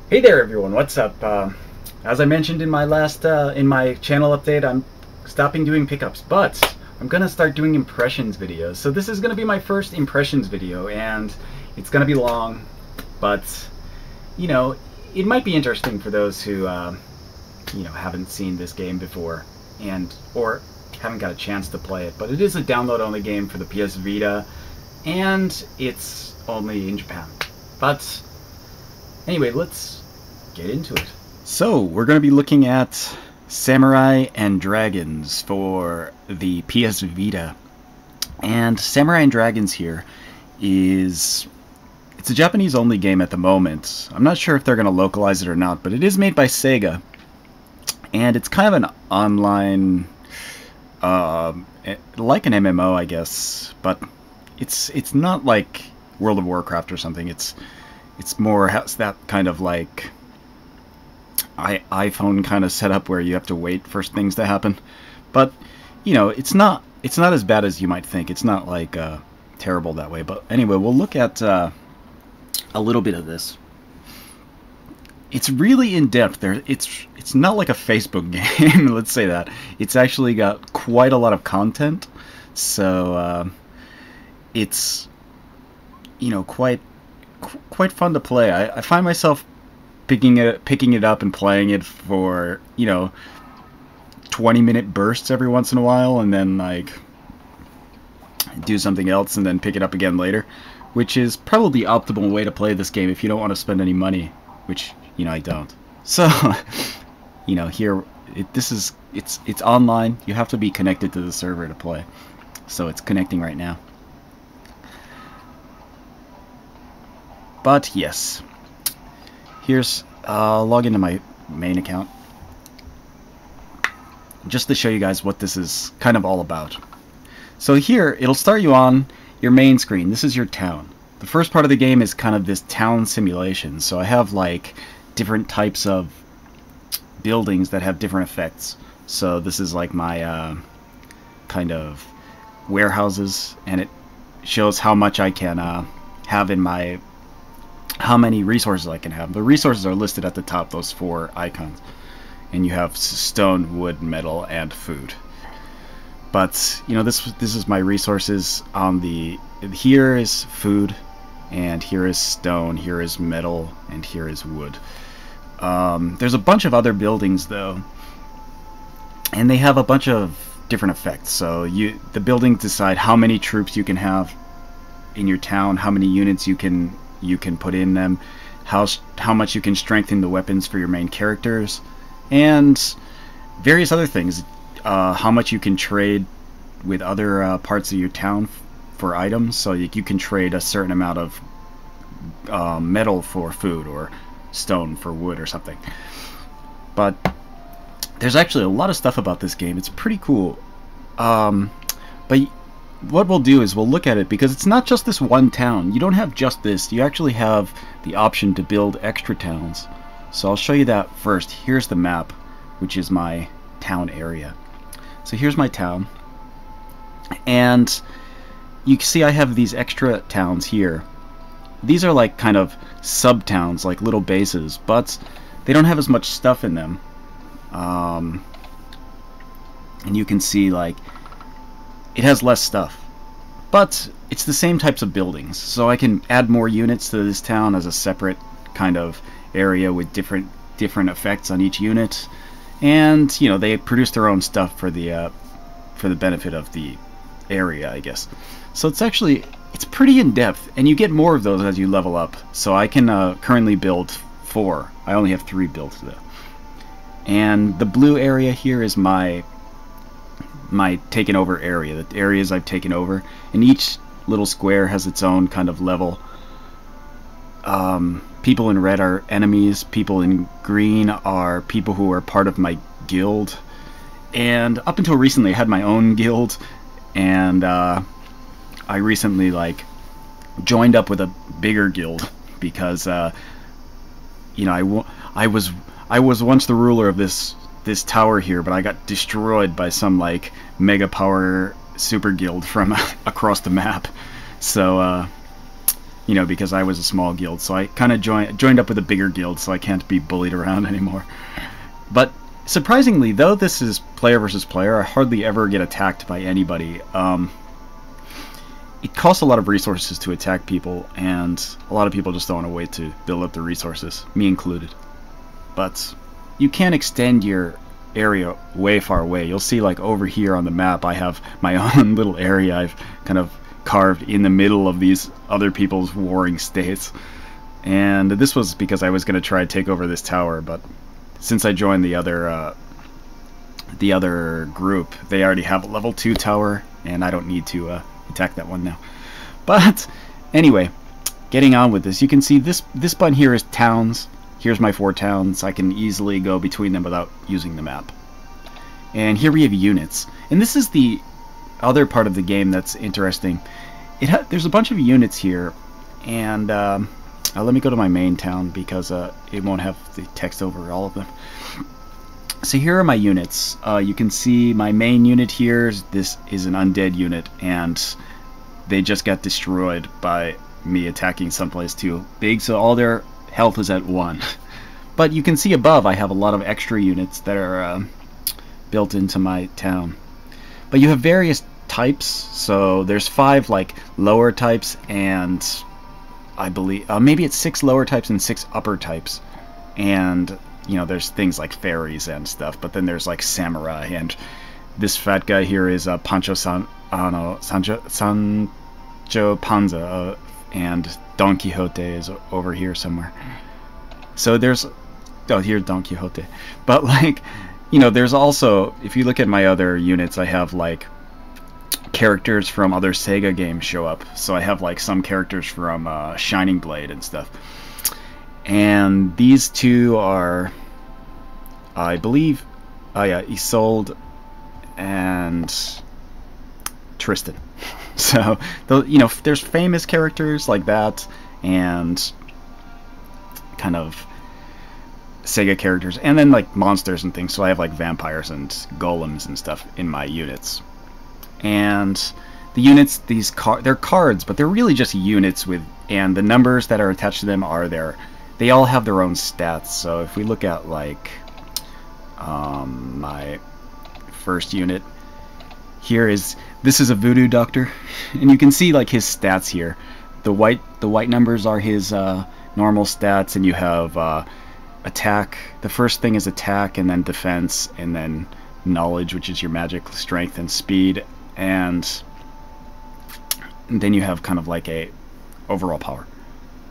Hey there, everyone. What's up? As I mentioned in my last in my channel update, I'm stopping doing pickups, but I'm gonna start doing impressions videos. So this is gonna be my first impressions video, and it's gonna be long, but you know, it might be interesting for those who haven't seen this game before and or haven't got a chance to play it. But it is a download-only game for the PS Vita, and it's only in Japan. But anyway, let's get into it. So, we're going to be looking at Samurai and Dragons for the PS Vita. And Samurai and Dragons here is... it's a Japanese-only game at the moment. I'm not sure if they're going to localize it or not, but it is made by Sega. And it's kind of an online... like an MMO, I guess. But it's not like World of Warcraft or something. It's more has that kind of like iPhone kind of setup where you have to wait for things to happen. But it's not as bad as you might think. It's not like terrible that way. But anyway, we'll look at a little bit of this. It's really in depth. It's not like a Facebook game. Let's say that. It's actually got quite a lot of content. So it's quite fun to play. I find myself picking it up and playing it for 20-minute bursts every once in a while, and then like do something else and then pick it up again later, which is probably the optimal way to play this game if you don't want to spend any money, which I don't. So here it's online. You have to be connected to the server to play, so it's connecting right now. But yes, here's log into my main account just to show you guys what this is kind of all about. So here it'll start you on your main screen. This is your town. The first part of the game is kind of this town simulation. So I have like different types of buildings that have different effects. So this is like my kind of warehouses, and it shows how much I can have in my how many resources I can have. The resources are listed at the top, those 4 icons. And you have stone, wood, metal, and food. But, this is my resources on the... here is food, and here is stone, here is metal, and here is wood. There's a bunch of other buildings, though. And they have a bunch of different effects. So the buildings decide how many troops you can have in your town, how many units you can put in them, how much you can strengthen the weapons for your main characters, and various other things. How much you can trade with other parts of your town for items. So you can trade a certain amount of metal for food, or stone for wood, or something. But there's actually a lot of stuff about this game. It's pretty cool. But what we'll do is we'll look at it, because it's not just this one town. You don't have just this. You actually have the option to build extra towns. So I'll show you that first. Here's the map, which is my town area. So here's my town. And you can see I have these extra towns here. These are like kind of sub-towns, like little bases, but they don't have as much stuff in them. And you can see like it has less stuff, but it's the same types of buildings, so I can add more units to this town as a separate kind of area with different effects on each unit. And they produce their own stuff for the benefit of the area, I guess. So it's pretty in-depth, and you get more of those as you level up. So I can currently build 4. I only have 3 built though. And the blue area here is my taken over area, the areas I've taken over, and each little square has its own kind of level. People in red are enemies, people in green are people who are part of my guild, and up until recently I had my own guild, and I recently joined up with a bigger guild because I was once the ruler of this tower here, but I got destroyed by some mega power super guild from across the map. So you know, because I was a small guild, so I kind of joined up with a bigger guild, so I can't be bullied around anymore. But surprisingly, though this is player versus player, I hardly ever get attacked by anybody. It costs a lot of resources to attack people, and a lot of people just don't want to wait to build up the resources, me included. But you can extend your area way far away. You'll see, like, over here on the map, I have my own little area I've kind of carved in the middle of these other people's warring states. And this was because I was going to try to take over this tower, but since I joined the other group, they already have a level 2 tower, and I don't need to attack that one now. But anyway, getting on with this, you can see this button here is towns. Here's my 4 towns. I can easily go between them without using the map. And here we have units, and this is the other part of the game that's interesting. There's a bunch of units here, and let me go to my main town because it won't have the text over all of them. So here are my units. You can see my main unit here. This is an undead unit, and they just got destroyed by me attacking someplace too big, so all their health is at 1. But you can see above I have a lot of extra units that are built into my town. But you have various types, so there's 5 like lower types, and I believe maybe it's 6 lower types and 6 upper types. And you know, there's things like fairies and stuff, but then there's like samurai, and this fat guy here is Sancho Panza, and Don Quixote is over here somewhere. So there's, oh, here's Don Quixote. But like, you know, there's also, if you look at my other units, I have like characters from other Sega games show up. So I have like some characters from Shining Blade and stuff. And these two are, I believe, oh yeah, Isolde and Tristan. So, you know, there's famous characters like that, and kind of Sega characters, and then like monsters and things. So I have like vampires and golems and stuff in my units. And the units, they're cards, but they're really just units with, and the numbers that are attached to them are they all have their own stats. So if we look at like my first unit, this is a voodoo doctor, and you can see like his stats here. The white numbers are his normal stats, and you have attack. The first thing is attack, and then defense, and then knowledge, which is your magic, strength, and speed, and then you have kind of like a overall power.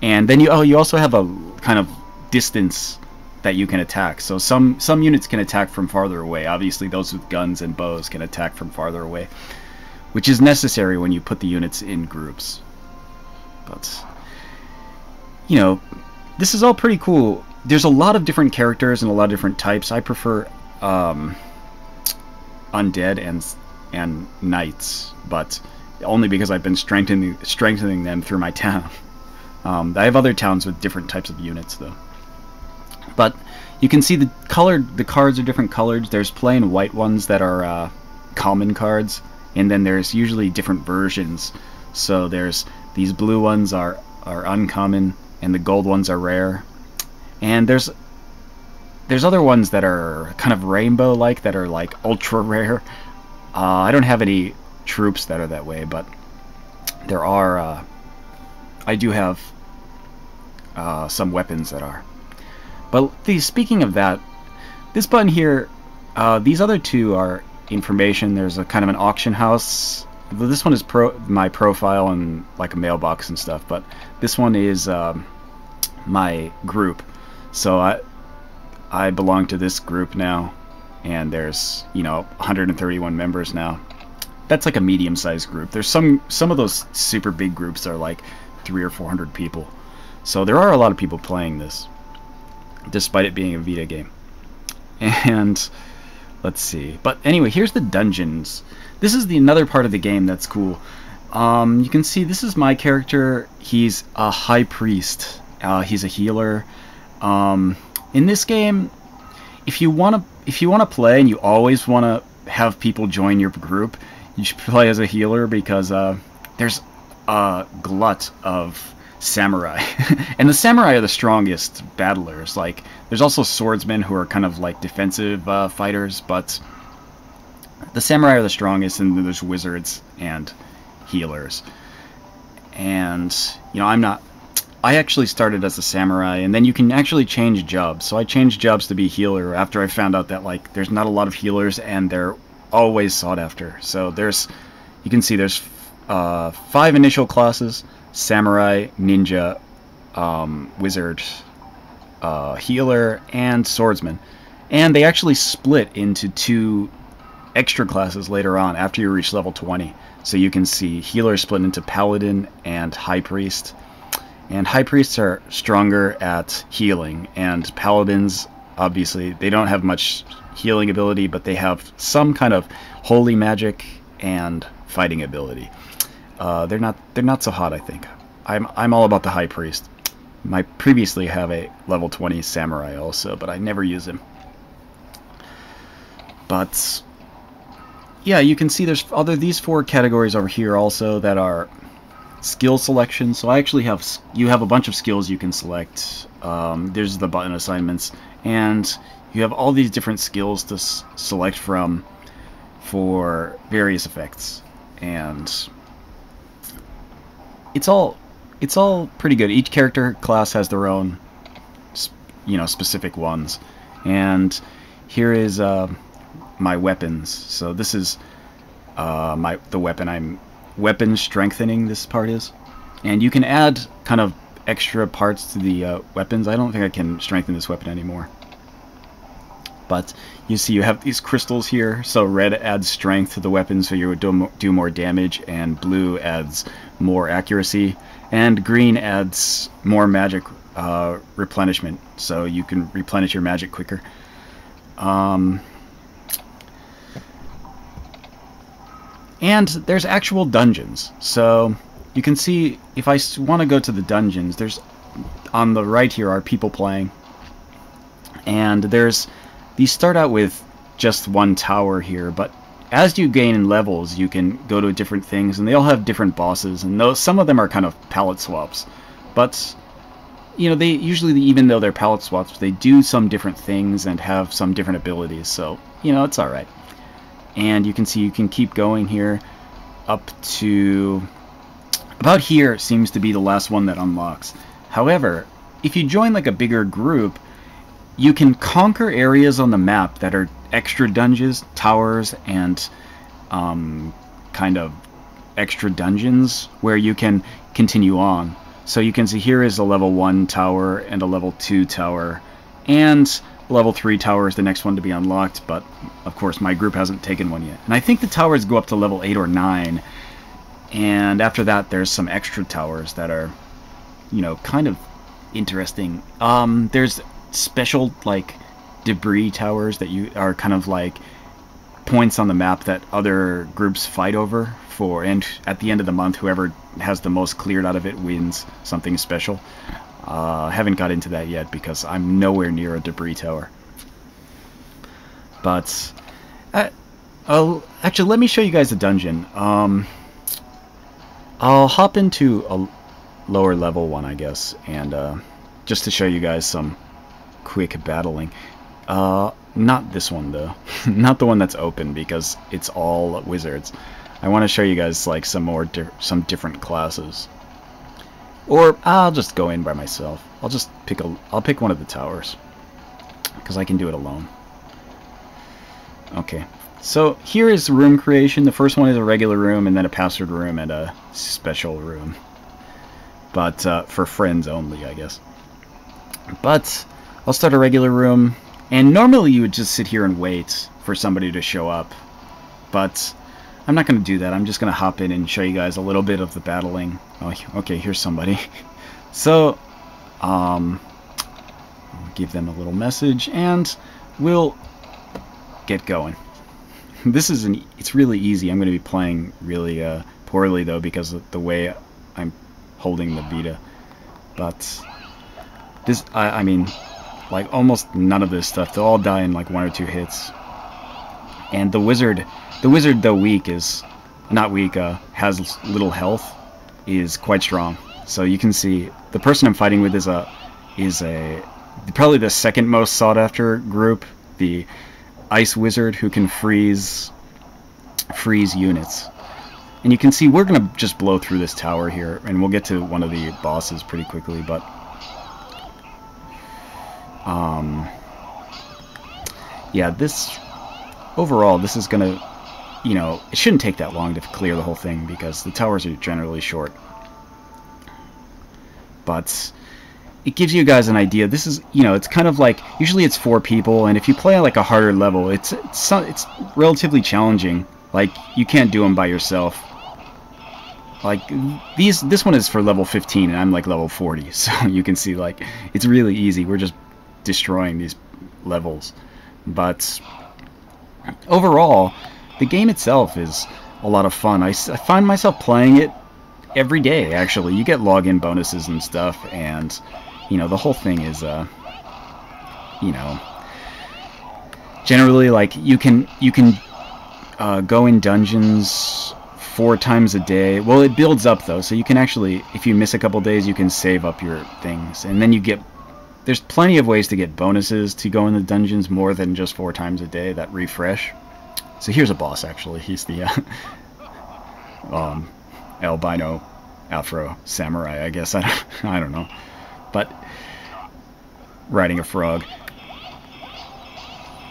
And then you also have a kind of distance that you can attack. So some units can attack from farther away. Obviously those with guns and bows can attack from farther away, which is necessary when you put the units in groups. But you know, this is all pretty cool. There's a lot of different characters and a lot of different types. I prefer undead and knights, but only because I've been strengthening them through my town. I have other towns with different types of units, though. But you can see the cards are different colored. There's plain white ones that are common cards, and then there's usually different versions. So there's these blue ones are uncommon, and the gold ones are rare. And there's other ones that are kind of rainbow-like, that are like ultra rare. I don't have any troops that are that way, but there are. I do have some weapons that are. But speaking of that, this button here, these other two are information. There's a kind of an auction house. This one is my profile and like a mailbox and stuff, but this one is my group. So I belong to this group now, and there's, you know, 131 members now. That's like a medium-sized group. There's some of those super big groups are like 300 or 400 people. So there are a lot of people playing this, despite it being a Vita game. And let's see. But anyway, here's the dungeons. This is another part of the game that's cool. You can see this is my character. He's a high priest. He's a healer. In this game, if you want to play and you always want to have people join your group, you should play as a healer, because there's a glut of samurai. And the samurai are the strongest battlers. Like, there's also swordsmen who are kind of like defensive fighters, but the samurai are the strongest, and then there's wizards and healers. And, you know, I actually started as a samurai, and then you can actually change jobs. So I changed jobs to be healer after I found out that, like, there's not a lot of healers, and they're always sought after. So you can see there's 5 initial classes: samurai, ninja, wizard, healer, and swordsman. And they actually split into 2 extra classes later on after you reach level 20. So you can see healers split into paladin and high priest. And high priests are stronger at healing, and paladins, obviously, they don't have much healing ability, but they have some kind of holy magic and fighting ability. They're not so hot, I think. I'm all about the high priest. I previously have a level 20 samurai also, but I never use him. But yeah, you can see there's these 4 categories over here also that are skill selection. So I actually you have a bunch of skills you can select. There's the button assignments, and you have all these different skills to select from for various effects, and it's all pretty good. Each character class has their own, you know, specific ones. And here is my weapons. So this is the weapon I'm weapon strengthening, this part is. And you can add kind of extra parts to the weapons. I don't think I can strengthen this weapon anymore. But you see you have these crystals here. So red adds strength to the weapon, so you would do more damage, and blue adds more accuracy, and green adds more magic replenishment, so you can replenish your magic quicker. And there's actual dungeons. So you can see, if I want to go to the dungeons, there's on the right here are people playing. And these start out with just 1 tower here, but as you gain in levels, you can go to different things, and they all have different bosses, and some of them are kind of palette swaps. But, you know, they usually, even though they're palette swaps, they do some different things and have some different abilities, so, you know, it's alright. And you can see you can keep going here up to about here. Seems to be the last one that unlocks. However, if you join like a bigger group, you can conquer areas on the map that are extra dungeons, towers, and kind of extra dungeons where you can continue on. So you can see here is a level 1 tower and a level 2 tower, and level 3 tower is the next one to be unlocked, but of course my group hasn't taken one yet. And I think the towers go up to level 8 or 9, and after that there's some extra towers that are, you know, kind of interesting. There's special, like, debris towers that you are kind of like points on the map that other groups fight over for, and at the end of the month, whoever has the most cleared out of it wins something special. Haven't got into that yet because I'm nowhere near a debris tower. But actually, let me show you guys the dungeon. I'll hop into a lower level one, I guess, and just to show you guys some quick battling. Not this one though. Not the one that's open, because it's all wizards. I want to show you guys like some different classes. Or I'll just go in by myself. I'll pick one of the towers, because I can do it alone. Okay, so here is room creation. The first one is a regular room, and then a password room, and a special room. But for friends only, I guess. But I'll start a regular room, and normally you would just sit here and wait for somebody to show up. But I'm not going to do that. I'm just going to hop in and show you guys a little bit of the battling. Oh, okay, here's somebody. So, I'll give them a little message, and we'll get going. It's really easy. I'm going to be playing really poorly, though, because of the way I'm holding the Vita. But this, I mean, like, almost none of this stuff. They'll all die in like 1 or 2 hits. And the wizard, though weak, is not weak. Has little health, is quite strong. So you can see the person I'm fighting with is probably the second most sought after group, the Ice Wizard, who can freeze units. And you can see we're gonna just blow through this tower here, and we'll get to one of the bosses pretty quickly, but yeah, overall this is gonna, you know, it shouldn't take that long to clear the whole thing because the towers are generally short. But it gives you guys an idea. This is, you know, it's kind of like, usually it's 4 people, and if you play like a harder level, it's relatively challenging. Like, you can't do them by yourself. Like, this one is for level 15, and I'm like level 40, so you can see, like, it's really easy. We're just destroying these levels. But overall, the game itself is a lot of fun. I find myself playing it every day, actually. You get login bonuses and stuff, and, you know, the whole thing is, you know, generally, like, you can go in dungeons 4 times a day. Well, it builds up, though, so you can actually, if you miss a couple days, you can save up your things, and then you get, there's plenty of ways to get bonuses to go in the dungeons more than just 4 times a day that refresh. So here's a boss, actually. He's the albino afro samurai, I guess. I don't know, but riding a frog.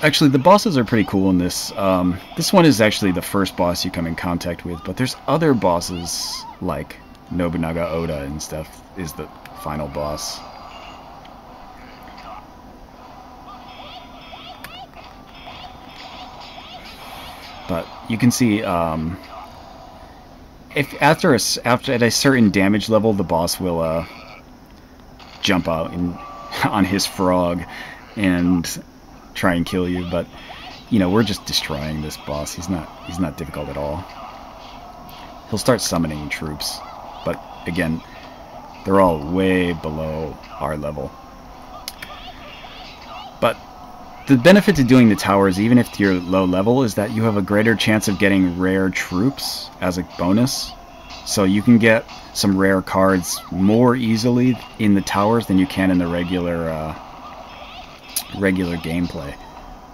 Actually, the bosses are pretty cool in this. This one is actually the first boss you come in contact with, but there's other bosses like Nobunaga Oda and stuff is the final boss. But you can see, if at a certain damage level, the boss will jump out on his frog and try and kill you. But you know, we're just destroying this boss. He's not difficult at all. He'll start summoning troops, but again, they're all way below our level. But the benefit to doing the towers, even if you're low level, is that you have a greater chance of getting rare troops as a bonus. So you can get some rare cards more easily in the towers than you can in the regular gameplay.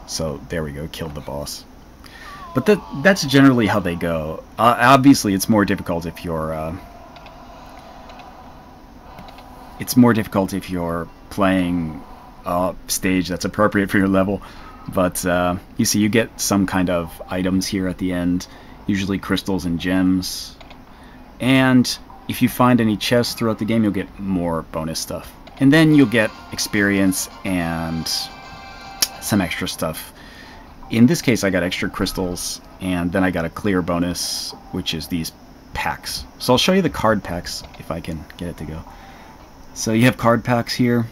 So there we go, killed the boss. But that's generally how they go. Obviously, it's more difficult if you're playing stage that's appropriate for your level, but you see, you get some kind of items here at the end, usually crystals and gems, and if you find any chests throughout the game, you'll get more bonus stuff, and then you'll get experience and some extra stuff. In this case, I got extra crystals, and then I got a clear bonus, which is these packs. So I'll show you the card packs if I can get it to go. So you have card packs here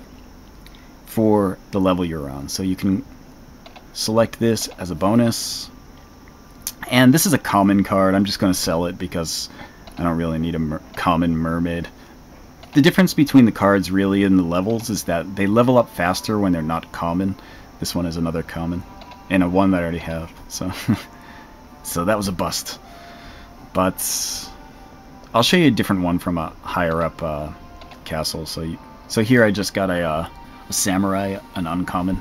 for the level you're on. So you can select this as a bonus. And this is a common card. I'm just going to sell it because I don't really need a common mermaid. The difference between the cards really in the levels is that they level up faster when they're not common. This one is another common, and a one that I already have. So, so that was a bust. But I'll show you a different one from a higher up castle. So here I just got a samurai, an uncommon,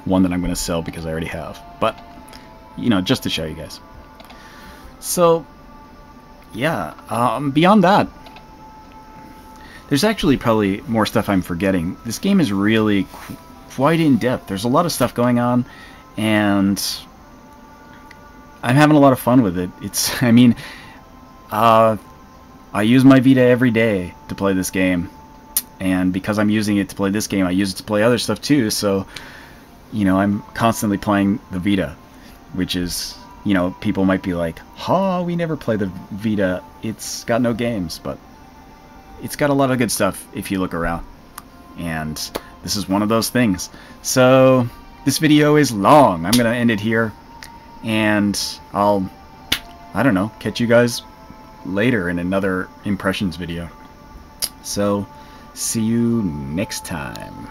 one that I'm going to sell because I already have. But you know, just to show you guys. So yeah, beyond that, there's actually probably more stuff I'm forgetting. This game is really quite in depth. There's a lot of stuff going on, and I'm having a lot of fun with it. It's, I mean, I use my Vita every day to play this game, and because I'm using it to play this game, I use it to play other stuff too. So, you know, I'm constantly playing the Vita, which is, you know, people might be like, "Ha, we never play the Vita. It's got no games," but it's got a lot of good stuff if you look around, and this is one of those things. So this video is long. I'm gonna end it here, and I don't know, catch you guys later in another impressions video. So see you next time.